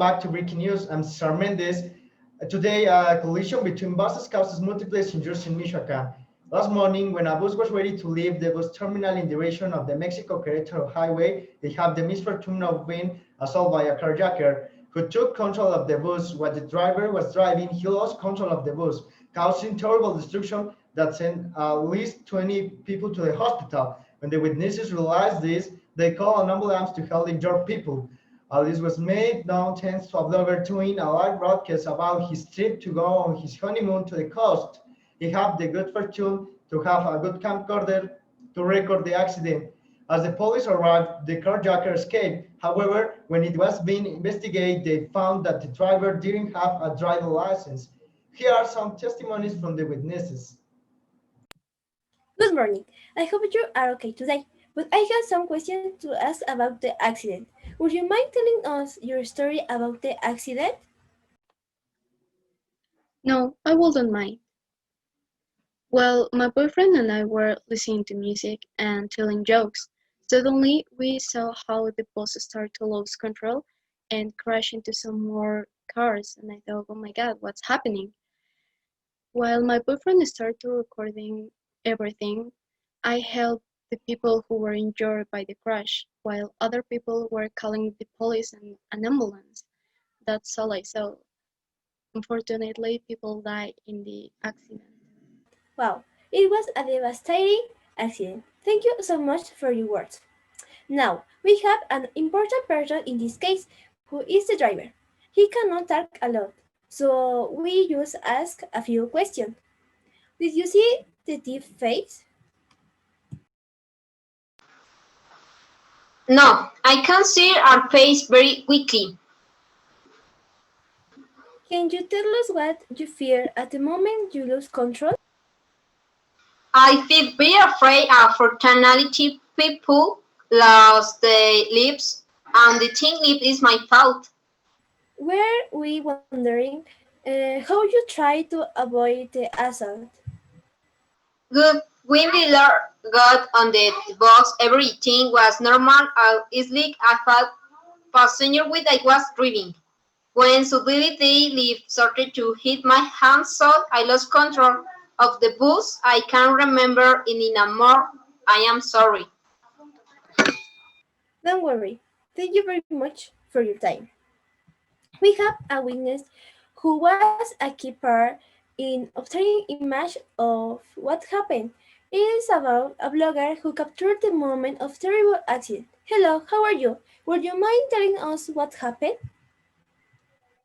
back to Breaking News. I'm Cesar Mendez. Today, a collision between buses causes multiple injuries in Michoacan. Last morning, when a bus was ready to leave the bus terminal in the direction of the Mexico-Querétaro highway, they had the misfortune of being assaulted by a carjacker who took control of the bus. While the driver was driving, he lost control of the bus, causing terrible destruction that sent at least 20 people to the hospital. When the witnesses realized this, they called an ambulance to help injured people. This was made known thanks to a blogger doing a live broadcast about his trip to go on his honeymoon to the coast. He had the good fortune to have a good camcorder to record the accident. As the police arrived, the carjacker escaped. However, when it was being investigated, they found that the driver didn't have a driver license. Here are some testimonies from the witnesses. Good morning. I hope you are okay today, but I have some questions to ask about the accident. Would you mind telling us your story about the accident? No, I wouldn't mind. Well, my boyfriend and I were listening to music and telling jokes. Suddenly, we saw how the bus started to lose control and crash into some more cars, and I thought, oh my god, what's happening? While my boyfriend started to recording everything, I helped the people who were injured by the crash, while other people were calling the police and an ambulance. That's all I saw. Unfortunately, people died in the accident. Wow, it was a devastating accident. Thank you so much for your words. Now, we have an important person in this case, who is the driver. He cannot talk a lot, so we just ask a few questions. Did you see the deep face? No, I can see our face very quickly. Can you tell us what you fear at the moment you lose control? I feel very afraid of fraternity people lost their lives, and the thing is my fault. Were we wondering how you try to avoid the assault? Good. When we got on the bus, everything was normal. It's like I thought passenger with I was driving. When suddenly the lift started to hit my hand, so I lost control of the bus. I can't remember it anymore. I am sorry. Don't worry. Thank you very much for your time. We have a witness who was a key part in obtaining image of what happened. It is about a blogger who captured the moment of terrible accident. Hello, how are you? Would you mind telling us what happened?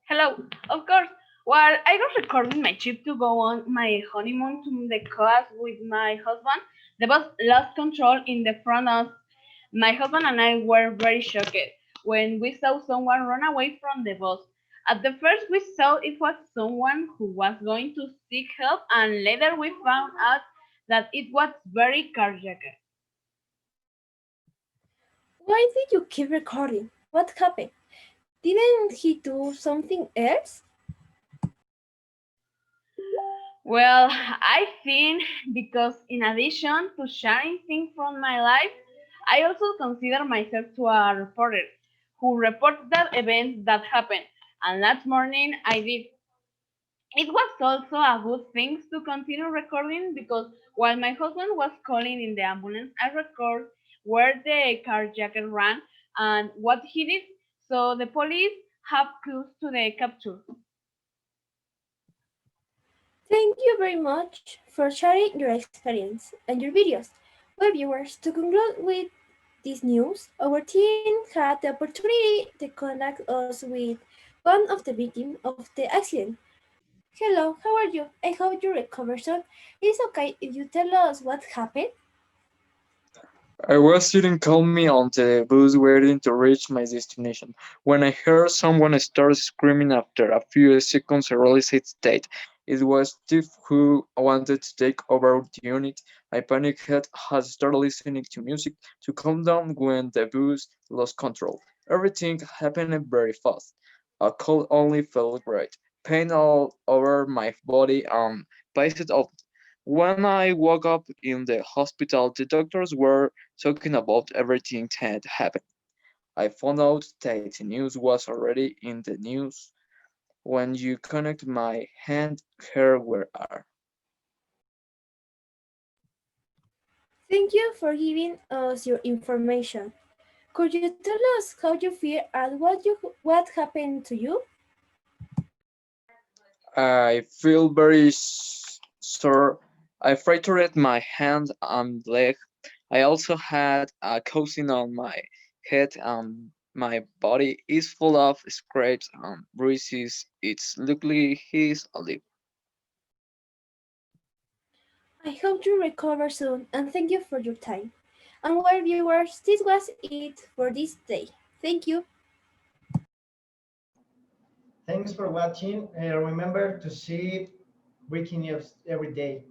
Hello, of course. While I was recording my trip to go on my honeymoon to the coast with my husband, the bus lost control in the front of my husband and I were very shocked when we saw someone run away from the bus. At the first, we thought it was someone who was going to seek help, and later we found out that it was very carjacker. Why did you keep recording? What happened? Didn't he do something else? Well, I think because in addition to sharing things from my life, I also consider myself to a reporter who reports that event that happened. And last morning I did. It was also a good thing to continue recording because while my husband was calling in the ambulance, I record where the carjacker ran and what he did. So the police have clues to the capture. Thank you very much for sharing your experience and your videos. Well, viewers, to conclude with this news, our team had the opportunity to contact us with one of the victims of the accident. Hello, how are you? I hope you recover soon. It's okay if you tell us what happened? I was sitting calmly on the bus waiting to reach my destination when I heard someone start screaming. After a few seconds I realized that it was Steve who wanted to take over the unit. I panicked and started listening to music to calm down when the bus lost control. Everything happened very fast. A cold only felt great. Pain all over my body passed out. When I woke up in the hospital, the doctors were talking about everything that happened. I found out that the news was already in the news when you connect my hand here where are. Thank you for giving us your information. Could you tell us how you feel and what happened to you? I feel very sore. I fractured my hand and leg. I also had a cousin on my head and my body is full of scrapes and bruises. It's luckily he's alive. I hope you recover soon and thank you for your time. And well, viewers, this was it for this day. Thank you. Thanks for watching. Remember to see breaking news every day.